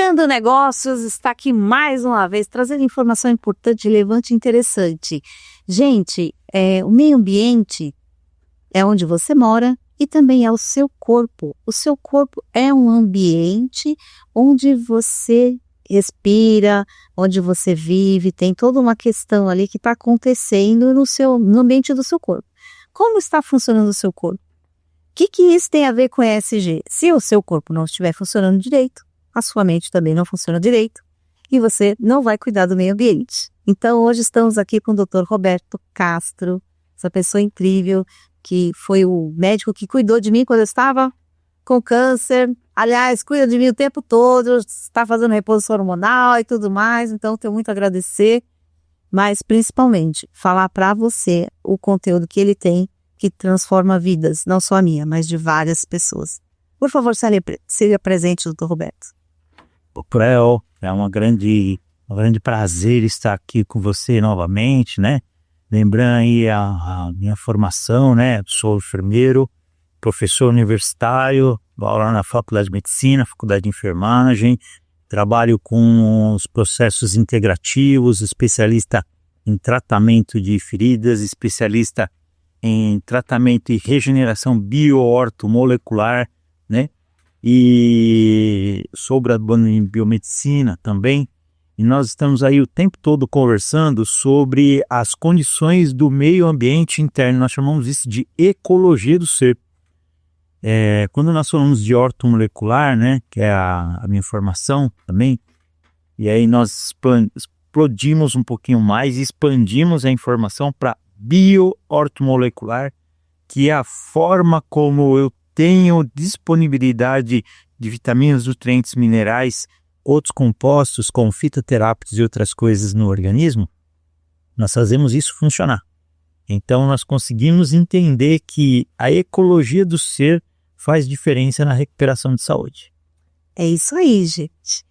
Mirando Negócios está aqui mais uma vez, trazendo informação importante, relevante e interessante. Gente, o meio ambiente é onde você mora e também é o seu corpo. O seu corpo é um ambiente onde você respira, onde você vive, tem toda uma questão ali que está acontecendo no ambiente do seu corpo. Como está funcionando o seu corpo? O que isso tem a ver com ESG? Se o seu corpo não estiver funcionando direito, a sua mente também não funciona direito e você não vai cuidar do meio ambiente. Então, hoje estamos aqui com o Dr. Roberto Castro, essa pessoa incrível, que foi o médico que cuidou de mim quando eu estava com câncer. Aliás, cuida de mim o tempo todo, está fazendo reposição hormonal e tudo mais, então tenho muito a agradecer, mas principalmente falar para você o conteúdo que ele tem, que transforma vidas, não só a minha, mas de várias pessoas. Por favor, seja presente, doutor Roberto. Cleo, é um grande prazer estar aqui com você novamente, né? Lembrando aí a minha formação, né? Sou enfermeiro, professor universitário, dou aula na Faculdade de Medicina, Faculdade de Enfermagem, trabalho com os processos integrativos, especialista em tratamento de feridas, especialista em tratamento e regeneração bioortomolecular, né? E sou graduando em biomedicina também, e nós estamos aí o tempo todo conversando sobre as condições do meio ambiente interno. Nós chamamos isso de ecologia do ser. Quando nós falamos de ortomolecular, né, que é a minha formação também, e aí nós explodimos um pouquinho mais e expandimos a informação para bioortomolecular, que é a forma como eu tenho disponibilidade de vitaminas, nutrientes, minerais, outros compostos como fitoterápicos e outras coisas no organismo. Nós fazemos isso funcionar. Então nós conseguimos entender que a ecologia do ser faz diferença na recuperação de saúde. É isso aí, gente.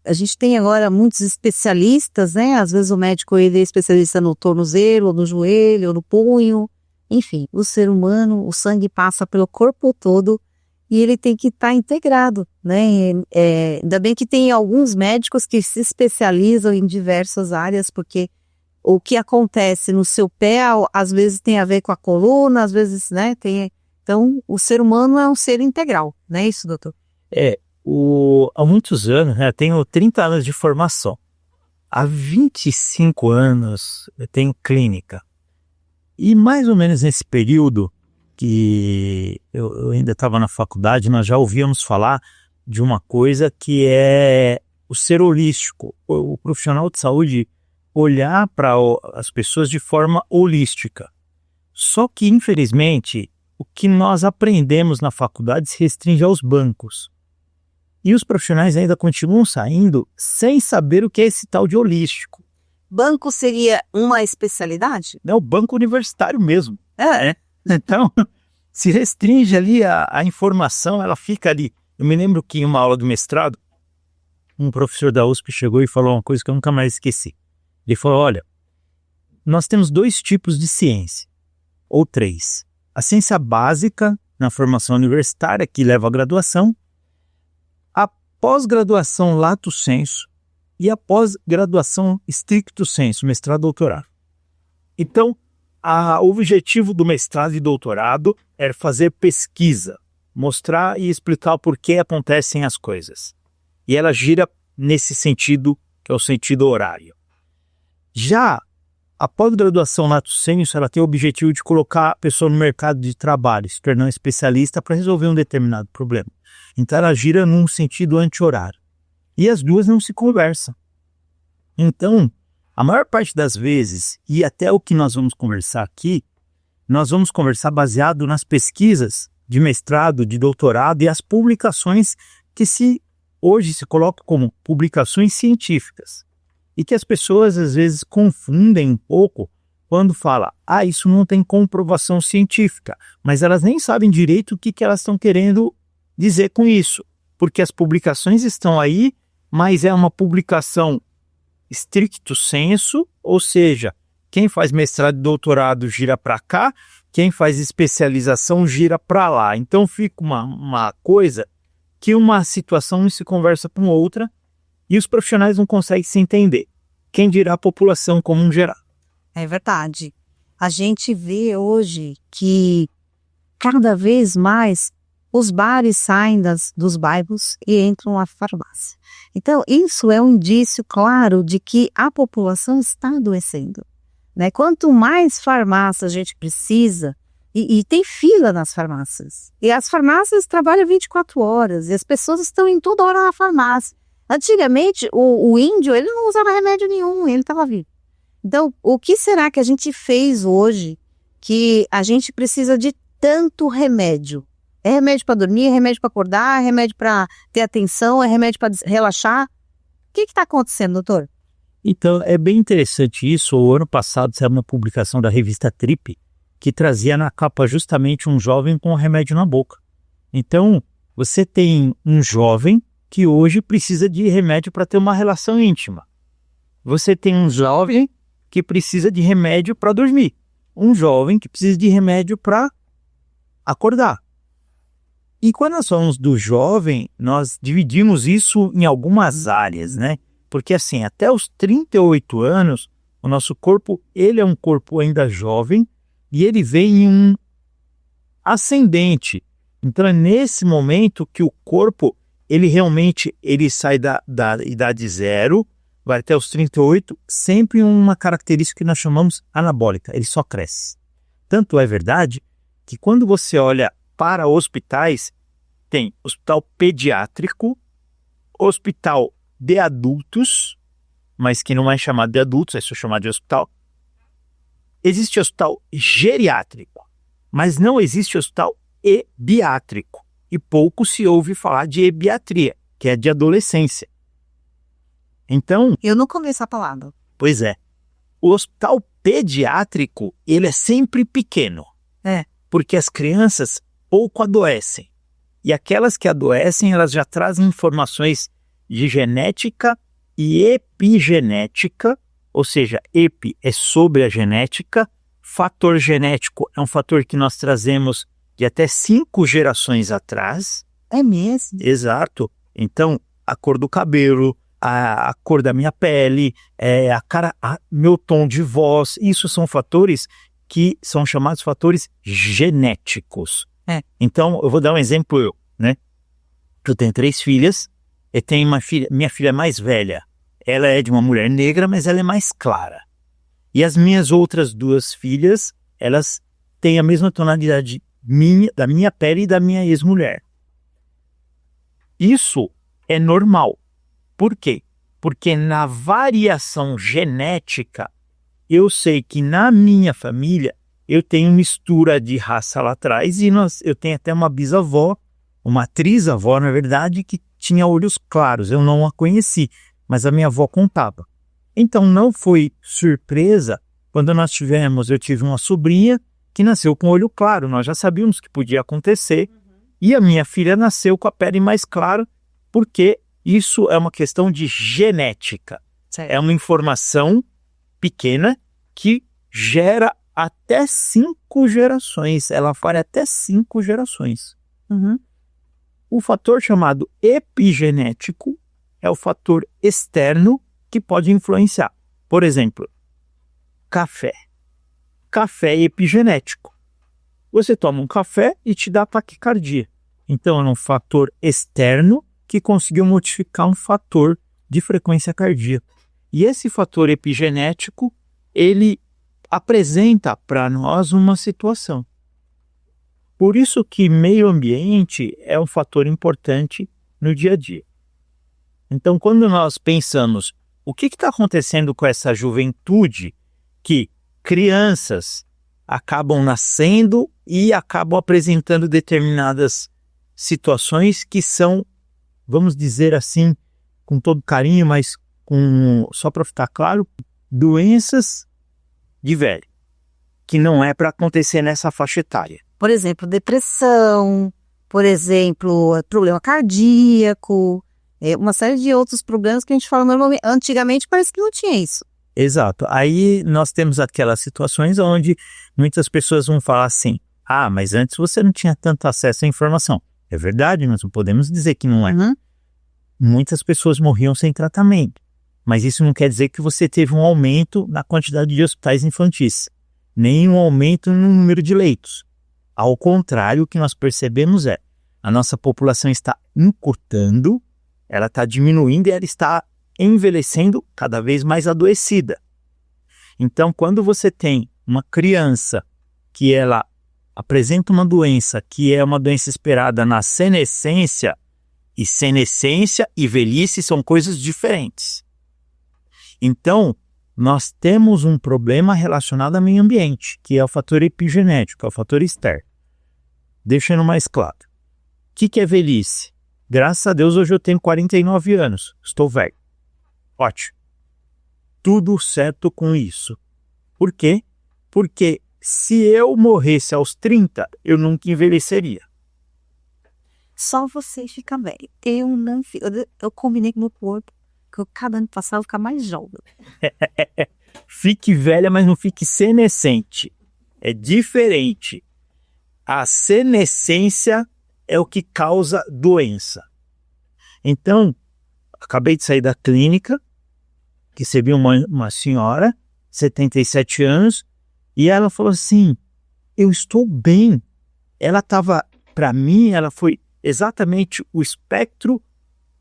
A gente tem agora muitos especialistas, né? Às vezes o médico ele é especialista no tornozelo, ou no joelho, ou no punho. Enfim, o ser humano, o sangue passa pelo corpo todo e ele tem que estar integrado, né? Ainda bem que tem alguns médicos que se especializam em diversas áreas, porque o que acontece no seu pé, às vezes tem a ver com a coluna, às vezes, né? Então, o ser humano é um ser integral, não é isso, doutor? Há muitos anos, né? Eu tenho 30 anos de formação. Há 25 anos eu tenho clínica. E mais ou menos nesse período que eu ainda estava na faculdade, nós já ouvíamos falar de uma coisa que é o ser holístico, o profissional de saúde olhar para as pessoas de forma holística. Só que, infelizmente, o que nós aprendemos na faculdade se restringe aos bancos. E os profissionais ainda continuam saindo sem saber o que é esse tal de holístico. Banco seria uma especialidade? É o banco universitário mesmo. Então, se restringe ali a informação, ela fica ali. Eu me lembro que em uma aula do mestrado, um professor da USP chegou e falou uma coisa que eu nunca mais esqueci. Ele falou, olha, nós temos 2 tipos de ciência, ou 3. A ciência básica, na formação universitária, que leva à graduação, a pós-graduação lato sensu, e a pós-graduação stricto sensu, mestrado e doutorado. Então, o objetivo do mestrado e doutorado é fazer pesquisa, mostrar e explicar por que acontecem as coisas. E ela gira nesse sentido, que é o sentido horário. Já a pós-graduação lato sensu, ela tem o objetivo de colocar a pessoa no mercado de trabalho, se tornar um especialista para resolver um determinado problema. Então, ela gira num sentido anti-horário. E as duas não se conversam. Então, a maior parte das vezes, e até o que nós vamos conversar aqui, nós vamos conversar baseado nas pesquisas de mestrado, de doutorado e as publicações que hoje se colocam como publicações científicas. E que as pessoas às vezes confundem um pouco quando falam, isso não tem comprovação científica, mas elas nem sabem direito o que elas estão querendo dizer com isso, porque as publicações estão aí, mas é uma publicação stricto sensu, ou seja, quem faz mestrado e doutorado gira para cá, quem faz especialização gira para lá. Então fica uma coisa que uma situação não se conversa com outra e os profissionais não conseguem se entender. Quem dirá a população como um geral. É verdade. A gente vê hoje que cada vez mais os bares saem dos bairros e entram na farmácia. Então, isso é um indício claro de que a população está adoecendo, né? Quanto mais farmácias a gente precisa, e tem fila nas farmácias. E as farmácias trabalham 24 horas e as pessoas estão em toda hora na farmácia. Antigamente, o índio, ele não usava remédio nenhum, ele estava vivo. Então, o que será que a gente fez hoje que a gente precisa de tanto remédio? É remédio para dormir, é remédio para acordar, é remédio para ter atenção, é remédio para relaxar? O que está acontecendo, doutor? Então, é bem interessante isso. O ano passado saiu uma publicação da revista Trip, que trazia na capa justamente um jovem com um remédio na boca. Então, você tem um jovem que hoje precisa de remédio para ter uma relação íntima. Você tem um jovem que precisa de remédio para dormir. Um jovem que precisa de remédio para acordar. E quando nós falamos do jovem, nós dividimos isso em algumas áreas, né? Porque assim, até os 38 anos, o nosso corpo, ele é um corpo ainda jovem e ele vem em um ascendente. Então é nesse momento que o corpo, ele realmente sai da idade zero, vai até os 38, sempre uma característica que nós chamamos anabólica, ele só cresce. Tanto é verdade que quando você olha para hospitais, tem hospital pediátrico, hospital de adultos, mas que não é chamado de adultos, é só chamado de hospital. Existe hospital geriátrico, mas não existe hospital ebiátrico. E pouco se ouve falar de ebiatria, que é de adolescência. Então... Eu nunca ouvi essa palavra. Pois é. O hospital pediátrico, ele é sempre pequeno. Porque as crianças pouco adoecem. E aquelas que adoecem, elas já trazem informações de genética e epigenética, ou seja, epi é sobre a genética, fator genético é um fator que nós trazemos de até 5 gerações atrás. É mesmo? Exato. Então, a cor do cabelo, a cor da minha pele, meu tom de voz, isso são fatores que são chamados fatores genéticos. Então, eu vou dar um exemplo, né? Eu tenho 3 filhas, eu tenho uma filha, minha filha mais velha, ela é de uma mulher negra, mas ela é mais clara. E as minhas outras 2 filhas, elas têm a mesma tonalidade da minha pele e da minha ex-mulher. Isso é normal. Por quê? Porque na variação genética, eu sei que na minha família, eu tenho mistura de raça lá atrás e eu tenho até uma bisavó, uma trisavó, na verdade, que tinha olhos claros. Eu não a conheci, mas a minha avó contava. Então não foi surpresa quando eu tive uma sobrinha que nasceu com olho claro. Nós já sabíamos que podia acontecer. E a minha filha nasceu com a pele mais clara, porque isso é uma questão de genética. Certo. É uma informação pequena que gera até 5 gerações. Ela faz até 5 gerações. O fator chamado epigenético é o fator externo que pode influenciar. Por exemplo, café. Café é epigenético. Você toma um café e te dá taquicardia. Então é um fator externo que conseguiu modificar um fator de frequência cardíaca. E esse fator epigenético, ele apresenta para nós uma situação. Por isso que meio ambiente é um fator importante no dia a dia. Então, quando nós pensamos o que está acontecendo com essa juventude, que crianças acabam nascendo e acabam apresentando determinadas situações que são, vamos dizer assim, com todo carinho, mas só para ficar claro, doenças de velho, que não é para acontecer nessa faixa etária. Por exemplo, depressão, por exemplo, problema cardíaco, uma série de outros problemas que a gente fala normalmente. Antigamente parece que não tinha isso. Exato. Aí nós temos aquelas situações onde muitas pessoas vão falar assim, mas antes você não tinha tanto acesso à informação. É verdade, nós não podemos dizer que não é. Uhum. Muitas pessoas morriam sem tratamento, mas isso não quer dizer que você teve um aumento na quantidade de hospitais infantis, nem um aumento no número de leitos. Ao contrário, o que nós percebemos é a nossa população está encurtando, ela está diminuindo e ela está envelhecendo cada vez mais adoecida. Então, quando você tem uma criança que ela apresenta uma doença que é uma doença esperada na senescência, e senescência e velhice são coisas diferentes. Então, nós temos um problema relacionado ao meio ambiente, que é o fator epigenético, é o fator externo. Deixando mais claro. O que é velhice? Graças a Deus, hoje eu tenho 49 anos, estou velho. Ótimo. Tudo certo com isso. Por quê? Porque se eu morresse aos 30, eu nunca envelheceria. Só você fica velho. Eu não fico. Eu combinei com o meu corpo que eu, cada ano passado eu vou ficar mais jovem. Fique velha, mas não fique senescente. É diferente. A senescência é o que causa doença. Então, acabei de sair da clínica, recebi uma senhora, 77 anos, e ela falou assim, eu estou bem. Ela estava, para mim, ela foi exatamente o espectro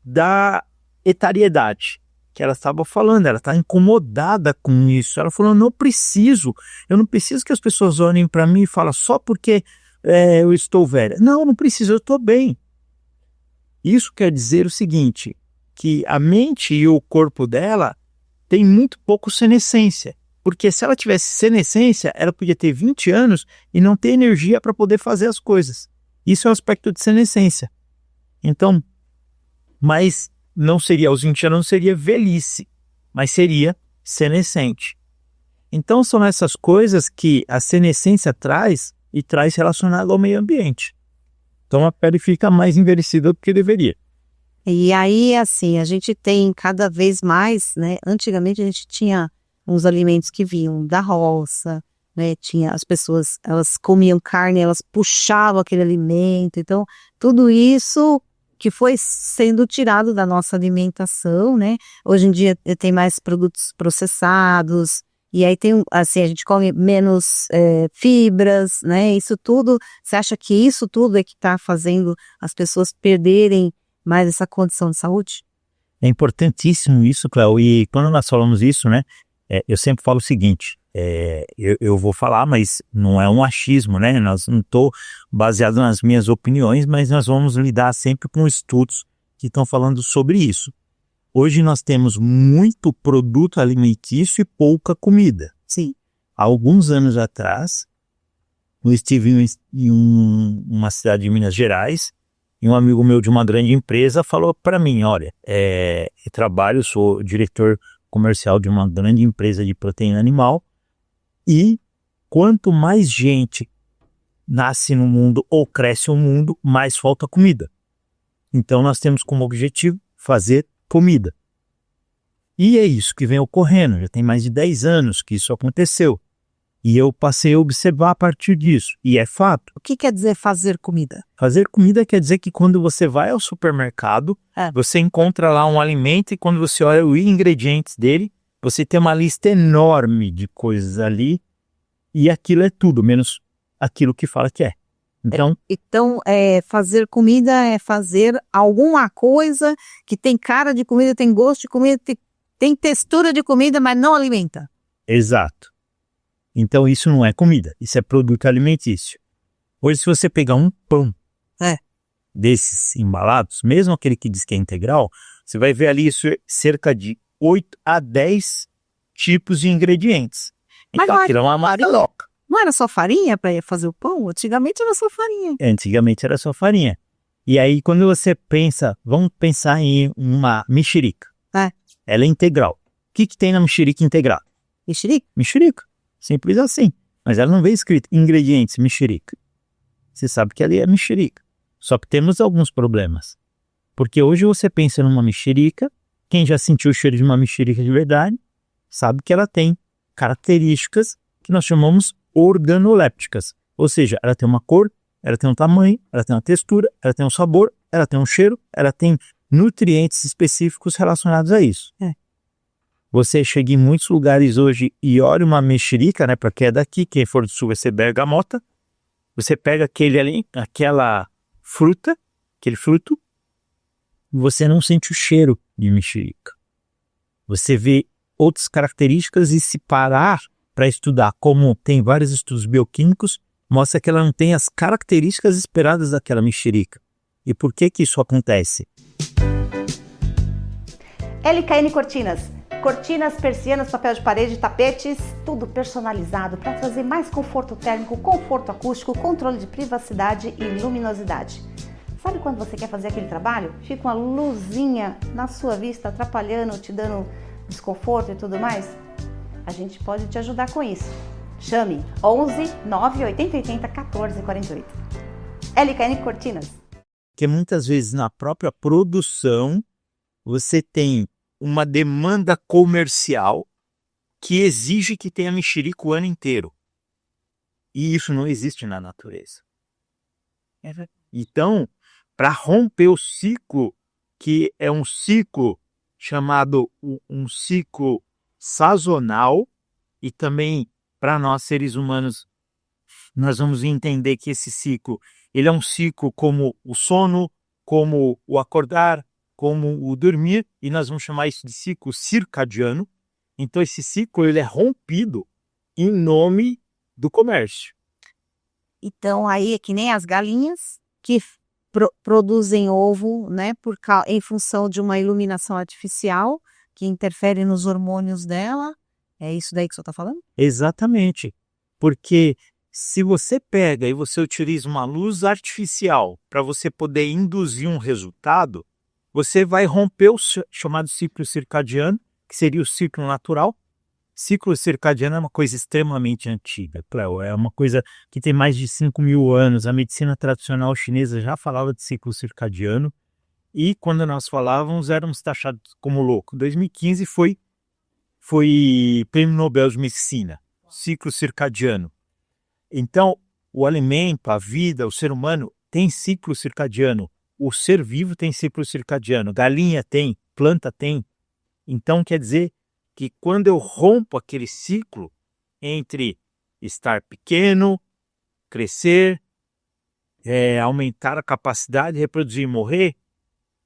da etariedade que ela estava falando, ela está incomodada com isso. Ela falou, eu não preciso que as pessoas olhem para mim e falem só porque eu estou velha. Não preciso, eu estou bem. Isso quer dizer o seguinte, que a mente e o corpo dela tem muito pouco senescência, porque se ela tivesse senescência, ela podia ter 20 anos e não ter energia para poder fazer as coisas. Isso é o aspecto de senescência. Então, mas não seria, aos 20 anos não seria velhice, mas seria senescente. Então, são essas coisas que a senescência traz e traz relacionado ao meio ambiente. Então, a pele fica mais envelhecida do que deveria. E aí, assim, a gente tem cada vez mais, né? Antigamente a gente tinha uns alimentos que vinham da roça, né? Tinha as pessoas, elas comiam carne, elas puxavam aquele alimento. Então, tudo isso que foi sendo tirado da nossa alimentação, né? Hoje em dia tem mais produtos processados, e aí tem, assim, a gente come menos fibras, né? Isso tudo, você acha que isso tudo é que está fazendo as pessoas perderem mais essa condição de saúde? É importantíssimo isso, Cléo, e quando nós falamos isso, né? Eu sempre falo o seguinte, eu vou falar, mas não é um achismo, né? Não estou baseado nas minhas opiniões, mas nós vamos lidar sempre com estudos que estão falando sobre isso. Hoje nós temos muito produto alimentício e pouca comida. Sim. Há alguns anos atrás, eu estive em uma cidade de Minas Gerais e um amigo meu de uma grande empresa falou para mim, olha, eu sou diretor comercial de uma grande empresa de proteína animal e quanto mais gente nasce no mundo ou cresce no mundo, mais falta comida. Então nós temos como objetivo fazer comida. E é isso que vem ocorrendo, já tem mais de 10 anos que isso aconteceu. E eu passei a observar a partir disso, e é fato. O que quer dizer fazer comida? Fazer comida quer dizer que quando você vai ao supermercado, você encontra lá um alimento e quando você olha os ingredientes dele, você tem uma lista enorme de coisas ali e aquilo é tudo, menos aquilo que fala que é. Então, fazer comida é fazer alguma coisa que tem cara de comida, tem gosto de comida, tem textura de comida, mas não alimenta. Exato. Então isso não é comida, isso é produto alimentício. Hoje se você pegar um pão desses embalados, mesmo aquele que diz que é integral, você vai ver ali cerca de 8 a 10 tipos de ingredientes. Então aquilo é uma mara louca. Não era só farinha para fazer o pão? Antigamente era só farinha. Antigamente era só farinha. E aí quando você pensa, vamos pensar em uma mexerica. Ela é integral. O que tem na mexerica integral? Mexerica? Mexerica. Simples assim. Mas ela não veio escrito ingredientes mexerica. Você sabe que ali é mexerica. Só que temos alguns problemas. Porque hoje você pensa numa mexerica, quem já sentiu o cheiro de uma mexerica de verdade, sabe que ela tem características que nós chamamos organolépticas. Ou seja, ela tem uma cor ela tem um tamanho, ela tem uma textura, ela tem um sabor, ela tem um cheiro, ela tem nutrientes específicos relacionados a isso. Você chega em muitos lugares hoje e olha uma mexerica, né, para quem é daqui, quem for do sul vai ser bergamota, você pega aquela fruta, aquele fruto, e você não sente o cheiro de mexerica. Você vê outras características e se parar para estudar, como tem vários estudos bioquímicos, mostra que ela não tem as características esperadas daquela mexerica. E por que isso acontece? LKN Cortinas. Cortinas, persianas, papel de parede, tapetes, tudo personalizado para trazer mais conforto térmico, conforto acústico, controle de privacidade e luminosidade. Sabe quando você quer fazer aquele trabalho? Fica uma luzinha na sua vista atrapalhando, te dando desconforto e tudo mais? A gente pode te ajudar com isso. Chame 11 9 80 80 14 48. LKN Cortinas. Porque muitas vezes na própria produção você tem uma demanda comercial que exige que tenha mexerica o ano inteiro. E isso não existe na natureza. Então, para romper o ciclo, que é um ciclo chamado um ciclo sazonal, e também para nós seres humanos, nós vamos entender que esse ciclo, ele é um ciclo como o sono, como o acordar, como o dormir, e nós vamos chamar isso de ciclo circadiano. Então esse ciclo ele é rompido em nome do comércio. Então aí é que nem as galinhas que produzem ovo, né, em função de uma iluminação artificial que interfere nos hormônios dela. É isso daí que o senhor está falando? Exatamente, porque se você pega e você utiliza uma luz artificial para você poder induzir um resultado, você vai romper o chamado ciclo circadiano, que seria o ciclo natural. Ciclo circadiano é uma coisa extremamente antiga, Cleo. É uma coisa que tem mais de 5.000 anos. A medicina tradicional chinesa já falava de ciclo circadiano. E quando nós falávamos, éramos taxados como louco. 2015 foi Prêmio Nobel de Medicina, ciclo circadiano. Então, o alimento, a vida, o ser humano tem ciclo circadiano. O ser vivo tem ciclo circadiano. Galinha tem, planta tem. Então, quer dizer que quando eu rompo aquele ciclo entre estar pequeno, crescer, aumentar a capacidade de reproduzir e morrer,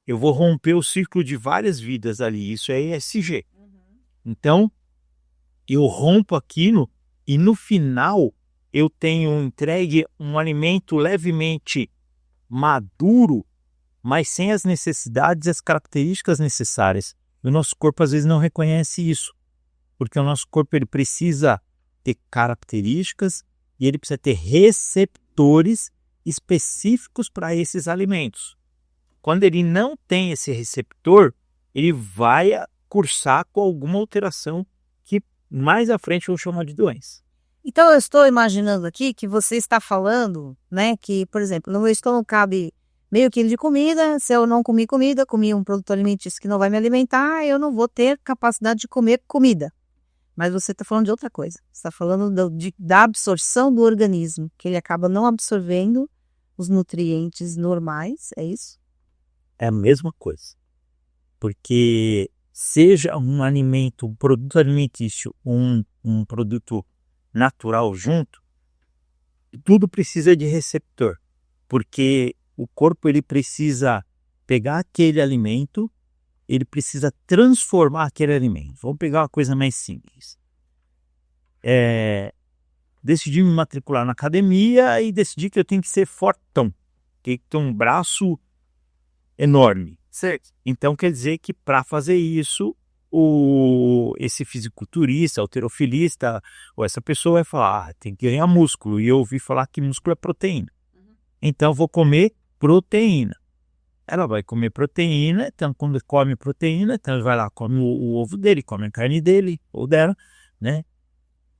eu vou romper o ciclo de várias vidas ali. Isso é ESG. Então, eu rompo aquilo e no final eu tenho entregue um alimento levemente maduro, mas sem as necessidades e as características necessárias. O nosso corpo às vezes não reconhece isso, porque o nosso corpo ele precisa ter características e ele precisa ter receptores específicos para esses alimentos. Quando ele não tem esse receptor, ele vai cursar com alguma alteração que mais à frente eu vou chamar de doença. Então eu estou imaginando aqui que você está falando, né, que, por exemplo, no meu estômago cabe meio quilo de comida. Se eu não comi comida, comi um produto alimentício que não vai me alimentar, eu não vou ter capacidade de comer comida. Mas você está falando de outra coisa. Você está falando da absorção do organismo, que ele acaba não absorvendo os nutrientes normais, é isso? É a mesma coisa. Porque seja um alimento, um produto alimentício, um produto natural junto, tudo precisa de receptor. Porque o corpo ele precisa pegar aquele alimento, ele precisa transformar aquele alimento. Vamos pegar uma coisa mais simples. Decidi me matricular na academia e decidi que eu tenho que ser fortão, que tem um braço enorme. Certo. Então quer dizer que para fazer isso, esse fisiculturista, halterofilista, ou essa pessoa vai falar, tem que ganhar músculo. E eu ouvi falar que músculo é proteína. Então eu vou comer proteína. Ela vai comer proteína, então quando come proteína, então ela vai lá, come o ovo dele, come a carne dele ou dela, né?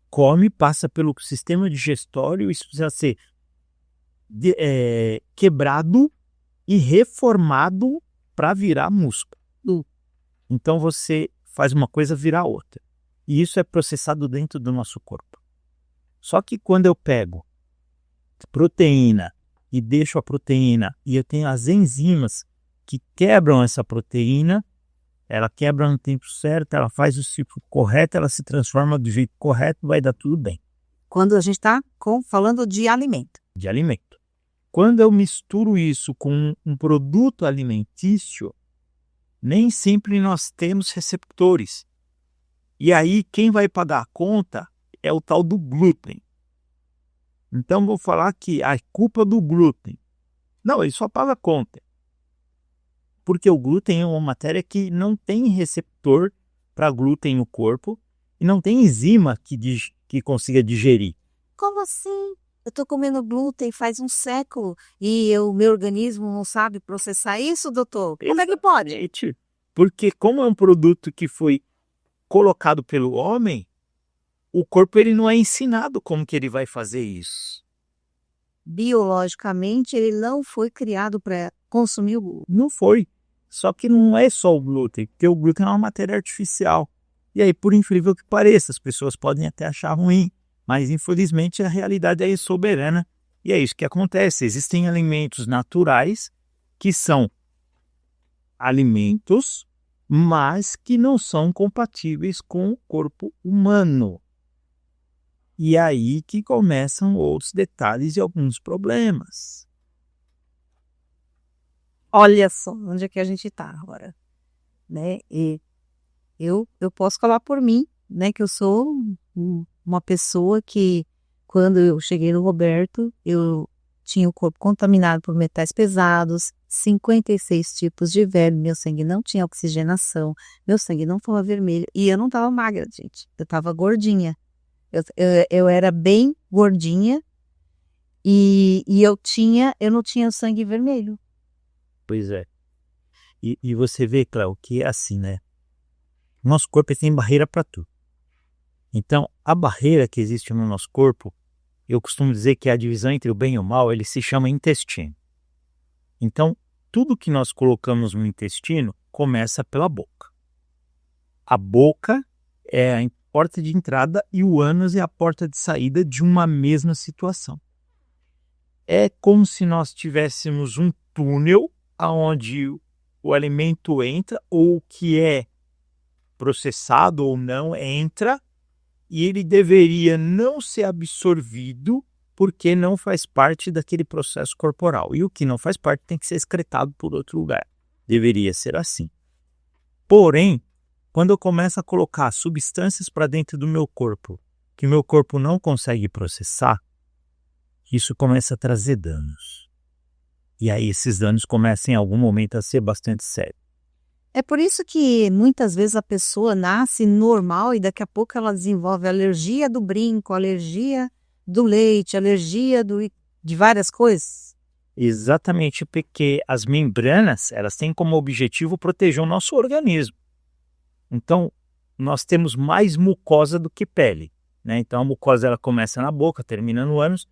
Come, passa pelo sistema digestório, isso precisa ser quebrado e reformado para virar músculo. Então você faz uma coisa virar outra. E isso é processado dentro do nosso corpo. Só que quando eu pego proteína e deixo a proteína, e eu tenho as enzimas que quebram essa proteína, ela quebra no tempo certo, ela faz o ciclo correto, ela se transforma do jeito correto, vai dar tudo bem. Quando a gente está falando de alimento. De alimento. Quando eu misturo isso com um produto alimentício, nem sempre nós temos receptores. E aí quem vai pagar a conta é o tal do glúten. Então vou falar que a culpa do glúten. Não, ele só paga a conta. Porque o glúten é uma matéria que não tem receptor para glúten no corpo e não tem enzima que consiga digerir. Como assim? Eu estou comendo glúten faz um século e o meu organismo não sabe processar isso, doutor? Como é que pode? Porque como é um produto que foi colocado pelo homem, o corpo ele não é ensinado como que ele vai fazer isso. Biologicamente, ele não foi criado para consumir o glúten. Não foi. Só que não é só o glúten, porque o glúten é uma matéria artificial. E aí, por incrível que pareça, as pessoas podem até achar ruim, mas infelizmente a realidade é soberana e é isso que acontece. Existem alimentos naturais que são alimentos, mas que não são compatíveis com o corpo humano. E aí que começam outros detalhes e alguns problemas. Olha só onde é que a gente está agora, né? E eu posso falar por mim, né? Que eu sou uma pessoa que, quando eu cheguei no Roberto, eu tinha o corpo contaminado por metais pesados, 56 tipos de verme, meu sangue não tinha oxigenação, meu sangue não estava vermelho e eu não estava magra, gente. Eu estava gordinha. Eu era bem gordinha e eu não tinha sangue vermelho. Pois é. E você vê, Cléo, que é assim, né? Nosso corpo tem barreira para tudo. Então, a barreira que existe no nosso corpo, eu costumo dizer que a divisão entre o bem e o mal, ele se chama intestino. Então, tudo que nós colocamos no intestino começa pela boca. A boca é a porta de entrada e o ânus é a porta de saída de uma mesma situação. É como se nós tivéssemos um túnel onde o alimento entra, ou o que é processado ou não entra, e ele deveria não ser absorvido porque não faz parte daquele processo corporal. E o que não faz parte tem que ser excretado por outro lugar. Deveria ser assim. Porém, quando eu começo a colocar substâncias para dentro do meu corpo que o meu corpo não consegue processar, isso começa a trazer danos. E aí esses danos começam em algum momento a ser bastante sérios. É por isso que muitas vezes a pessoa nasce normal e daqui a pouco ela desenvolve alergia do brinco, alergia do leite, alergia de várias coisas. Exatamente, porque as membranas, elas têm como objetivo proteger o nosso organismo. Então, nós temos mais mucosa do que pele, né? Então, a mucosa ela começa na boca, termina no ânus.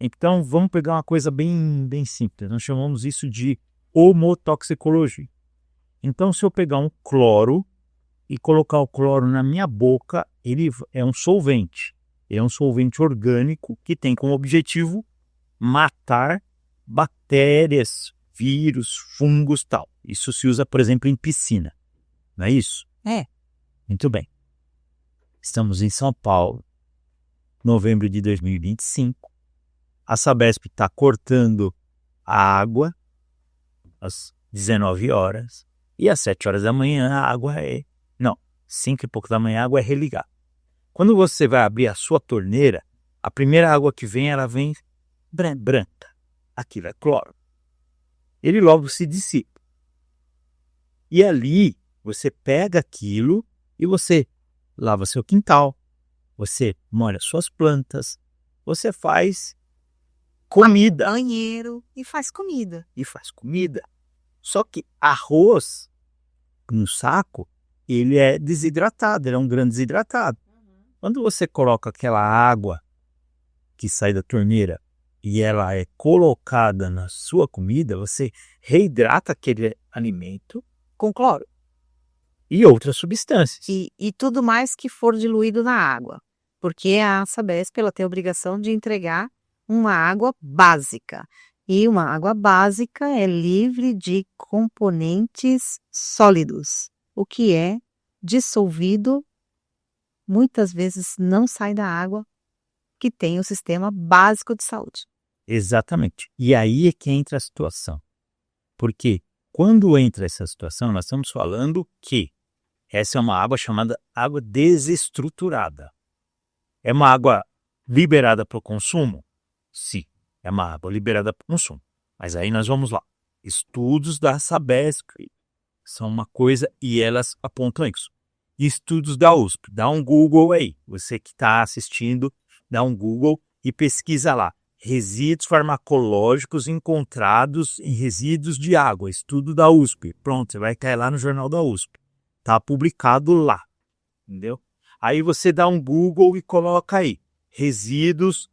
Então, vamos pegar uma coisa bem simples. Nós chamamos isso de homotoxicologia. Então, se eu pegar um cloro e colocar o cloro na minha boca, ele é um solvente. É um solvente orgânico que tem como objetivo matar bactérias, vírus, fungos e tal. Isso se usa, por exemplo, em piscina. Não é isso? É. Muito bem. Estamos em São Paulo, novembro de 2025. A Sabesp está cortando a água às 19 horas. E às 7 horas da manhã a água é... Não, 5 e pouco da manhã a água é religada. Quando você vai abrir a sua torneira, a primeira água que vem, ela vem branca. Aquilo é cloro. Ele logo se dissipa. E ali você pega aquilo e você lava seu quintal, você molha suas plantas, você faz comida. Banheiro e faz comida. Só que arroz no saco, ele é desidratado, ele é um grão desidratado. Quando você coloca aquela água que sai da torneira e ela é colocada na sua comida, você reidrata aquele alimento Com cloro. e outras substâncias. E tudo mais que for diluído na água. Porque a Sabesp ela tem a obrigação de entregar uma água básica. E uma água básica é livre de componentes sólidos. O que é dissolvido, muitas vezes não sai da água que tem o sistema básico de saúde. Exatamente. E aí é que entra a situação. Porque quando entra essa situação, nós estamos falando que essa é uma água chamada água desestruturada. É uma água liberada para o consumo? Sim, é uma água liberada para o consumo. Mas aí nós vamos lá. Estudos da Sabesp são uma coisa e elas apontam isso. Estudos da USP. Dá um Google aí. Você que está assistindo, dá um Google e pesquisa lá. Resíduos farmacológicos encontrados em resíduos de água. Estudo da USP. Pronto, você vai cair lá no jornal da USP. Está publicado lá. Entendeu? Aí você dá um Google e coloca aí. Resíduos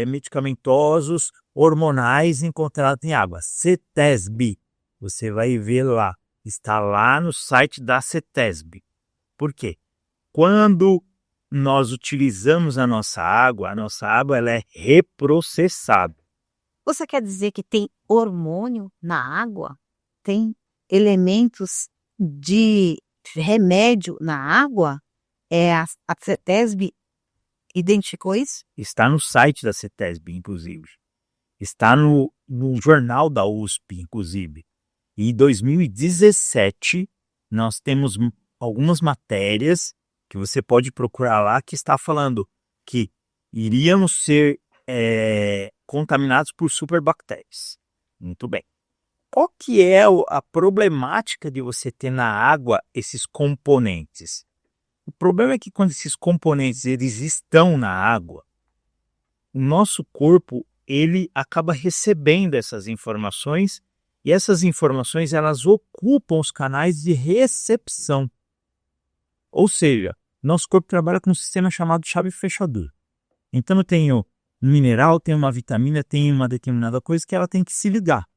medicamentosos, hormonais encontrados em água. CETESB. Você vai ver lá. Está lá no site da CETESB. Por quê? Quando nós utilizamos a nossa água ela é reprocessada. Você quer dizer que tem hormônio na água? Tem elementos de remédio na água? A CETESB identificou isso? Está no site da CETESB, inclusive. Está no jornal da USP, inclusive. E em 2017, nós temos algumas matérias que você pode procurar lá que está falando que iríamos ser contaminados por superbactérias. Muito bem. Qual que é a problemática de você ter na água esses componentes? O problema é que quando esses componentes eles estão na água, o nosso corpo ele acaba recebendo essas informações e essas informações elas ocupam os canais de recepção. Ou seja, nosso corpo trabalha com um sistema chamado chave-fechadura. Então eu tenho um mineral, tenho uma vitamina, tenho uma determinada coisa que ela tem que se ligar.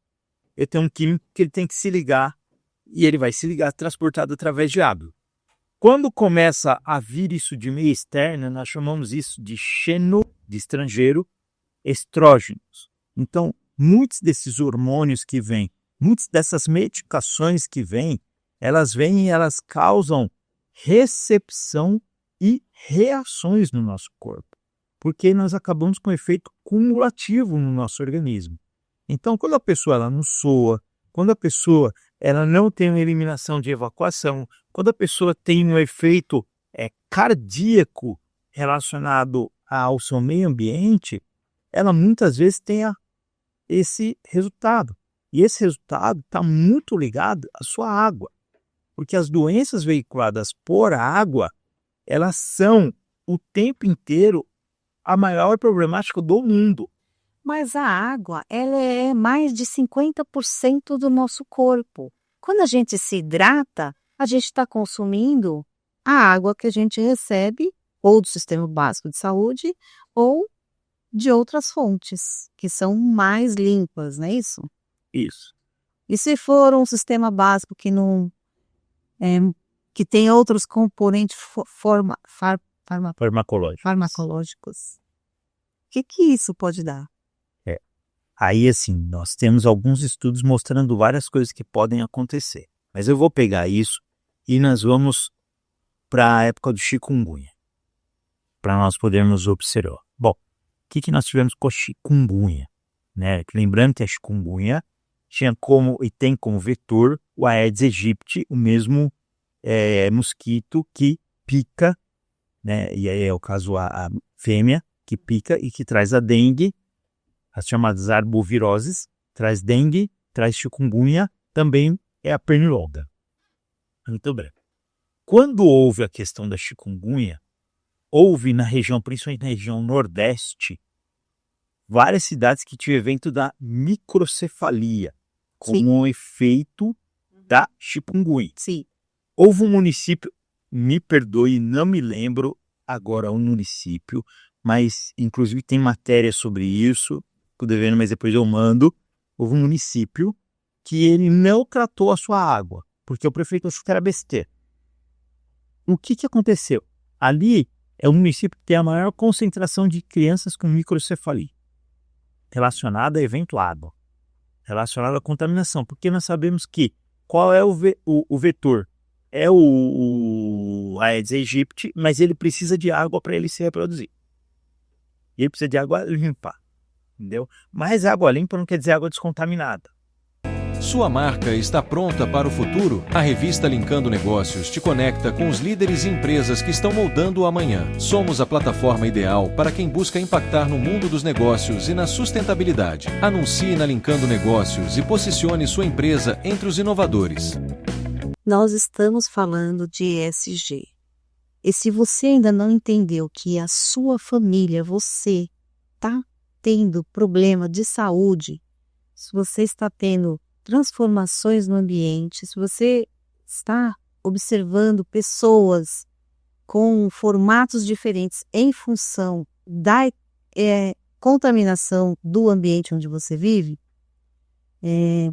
Eu tenho um químico que ele tem que se ligar e ele vai se ligar transportado através de água. Quando começa a vir isso de meio externa, nós chamamos isso de de estrangeiro, estrógenos. Então, muitos desses hormônios que vêm, muitas dessas medicações que vêm, elas vêm e elas causam recepção e reações no nosso corpo, porque nós acabamos com um efeito cumulativo no nosso organismo. Então, quando a pessoa ela não soa, quando a pessoa ela não tem uma eliminação de evacuação, quando a pessoa tem um efeito cardíaco relacionado ao seu meio ambiente, ela muitas vezes tem esse resultado. E esse resultado está muito ligado à sua água. Porque as doenças veiculadas por água, elas são o tempo inteiro a maior problemática do mundo. Mas a água, ela é mais de 50% do nosso corpo. Quando a gente se hidrata, a gente está consumindo a água que a gente recebe, ou do Sistema Básico de Saúde, ou de outras fontes, que são mais limpas, não é isso? Isso. E se for um sistema básico que não que tem outros componentes farmacológicos, o que isso pode dar? Aí, assim, nós temos alguns estudos mostrando várias coisas que podem acontecer. Mas eu vou pegar isso e nós vamos para a época do chikungunya, para nós podermos observar. Bom, o que nós tivemos com a chikungunya? Né? Lembrando que a chikungunya tinha e tem como vetor o Aedes aegypti, o mesmo mosquito que pica, né? E aí é o caso a fêmea que pica e que traz a dengue, as chamadas arboviroses, traz dengue, traz chikungunya, também é a pernilonga. Muito bem. Quando houve a questão da chikungunya, houve na região, principalmente na região nordeste, várias cidades que tinham evento da microcefalia, como um efeito da chikungunya. Sim. Houve um município, me perdoe, não me lembro agora o município, mas inclusive tem matéria sobre isso, estou devendo, mas depois eu mando. Houve um município que ele não tratou a sua água, porque o prefeito achou que era besteira. O que aconteceu? Ali é um município que tem a maior concentração de crianças com microcefalia. relacionada a evento água, relacionada à contaminação, porque nós sabemos que qual é o vetor? É o Aedes aegypti, mas ele precisa de água para ele se reproduzir. E ele precisa de água limpa, entendeu? Mas água limpa não quer dizer água descontaminada. Sua marca está pronta para o futuro? A revista Linkando Negócios te conecta com os líderes e empresas que estão moldando o amanhã. Somos a plataforma ideal para quem busca impactar no mundo dos negócios e na sustentabilidade. Anuncie na Linkando Negócios e posicione sua empresa entre os inovadores. Nós estamos falando de ESG. E se você ainda não entendeu que a sua família, você, está tendo problema de saúde, se você está tendo transformações no ambiente, se você está observando pessoas com formatos diferentes em função da contaminação do ambiente onde você vive,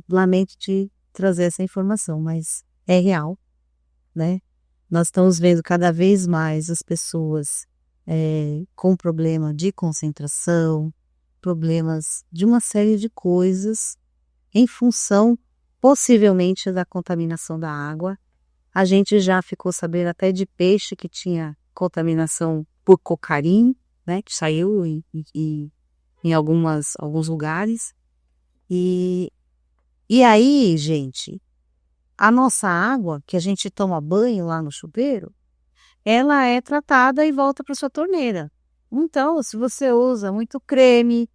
lamento te trazer essa informação, mas é real, né? Nós estamos vendo cada vez mais as pessoas com problema de concentração, problemas de uma série de coisas em função, possivelmente, da contaminação da água. A gente já ficou sabendo até de peixe que tinha contaminação por cocarim, né, que saiu em alguns lugares. E aí, gente, a nossa água, que a gente toma banho lá no chuveiro, ela é tratada e volta para sua torneira. Então, se você usa muito creme,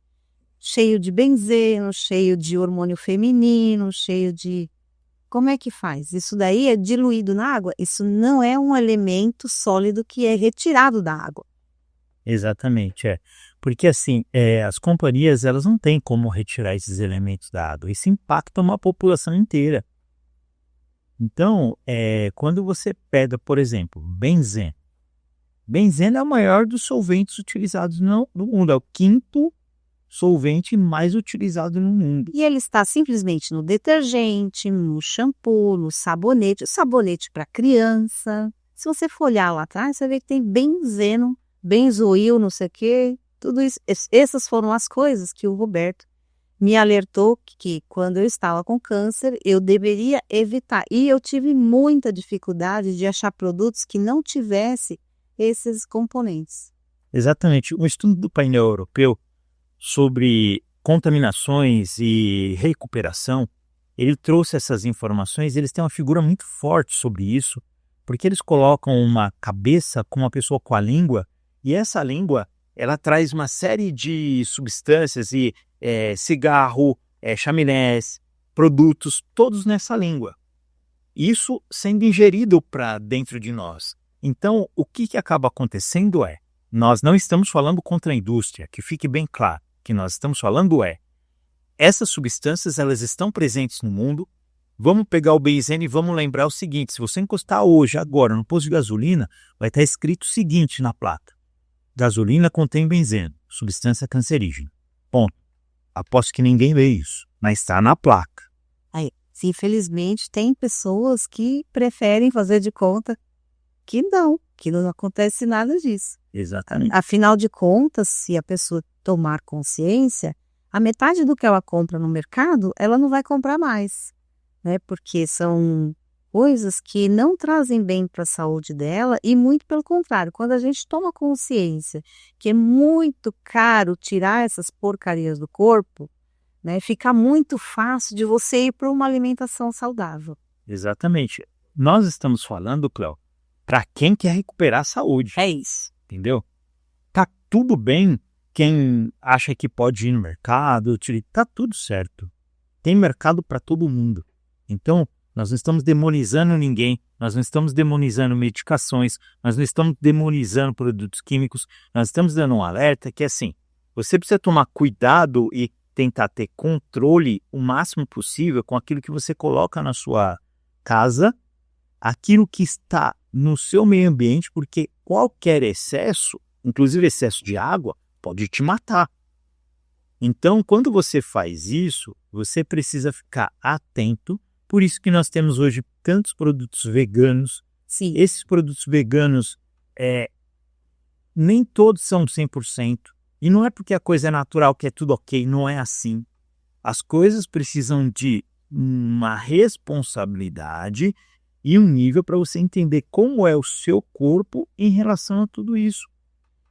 cheio de benzeno, cheio de hormônio feminino, cheio de... Como é que faz? Isso daí é diluído na água? Isso não é um elemento sólido que é retirado da água. Exatamente, Porque assim, as companhias, elas não têm como retirar esses elementos da água. Isso impacta uma população inteira. Então, quando você pega, por exemplo, benzeno. Benzeno é o maior dos solventes utilizados no mundo. É o 5º solvente mais utilizado no mundo. E ele está simplesmente no detergente, no shampoo, no sabonete. Sabonete para criança. Se você for olhar lá atrás, você vê que tem benzeno, benzoil, não sei o quê. Tudo isso. Essas foram as coisas que o Roberto me alertou que quando eu estava com câncer, eu deveria evitar. E eu tive muita dificuldade de achar produtos que não tivessem esses componentes. Exatamente. Um estudo do painel europeu sobre contaminações e recuperação, ele trouxe essas informações, eles têm uma figura muito forte sobre isso, porque eles colocam uma cabeça com uma pessoa com a língua, e essa língua, ela traz uma série de substâncias e cigarro, chaminés, produtos, todos nessa língua. Isso sendo ingerido para dentro de nós. Então, o que acaba acontecendo nós não estamos falando contra a indústria, que fique bem claro. Que nós estamos falando essas substâncias, elas estão presentes no mundo. Vamos pegar o benzeno e vamos lembrar o seguinte: se você encostar hoje, agora, no posto de gasolina, vai estar escrito o seguinte na placa: gasolina contém benzeno, substância cancerígena. Ponto. Aposto que ninguém vê isso, mas está na placa. Aí, infelizmente, tem pessoas que preferem fazer de conta que não acontece nada disso. Exatamente. Afinal de contas, se a pessoa tomar consciência, a metade do que ela compra no mercado, ela não vai comprar mais, né? Porque são coisas que não trazem bem para a saúde dela e muito pelo contrário, quando a gente toma consciência que é muito caro tirar essas porcarias do corpo, né? Fica muito fácil de você ir para uma alimentação saudável. Exatamente. Nós estamos falando, Cléo, para quem quer recuperar a saúde. É isso. Entendeu? Tá tudo bem quem acha que pode ir no mercado, tá tudo certo. Tem mercado para todo mundo. Então, nós não estamos demonizando ninguém, nós não estamos demonizando medicações, nós não estamos demonizando produtos químicos, nós estamos dando um alerta que, assim, você precisa tomar cuidado e tentar ter controle o máximo possível com aquilo que você coloca na sua casa, aquilo que está no seu meio ambiente, porque qualquer excesso, inclusive excesso de água, pode te matar. Então, quando você faz isso, você precisa ficar atento. Por isso que nós temos hoje tantos produtos veganos. Sim. Esses produtos veganos, nem todos são 100%. E não é porque a coisa é natural que é tudo ok, não é assim. As coisas precisam de uma responsabilidade e um nível para você entender como é o seu corpo em relação a tudo isso.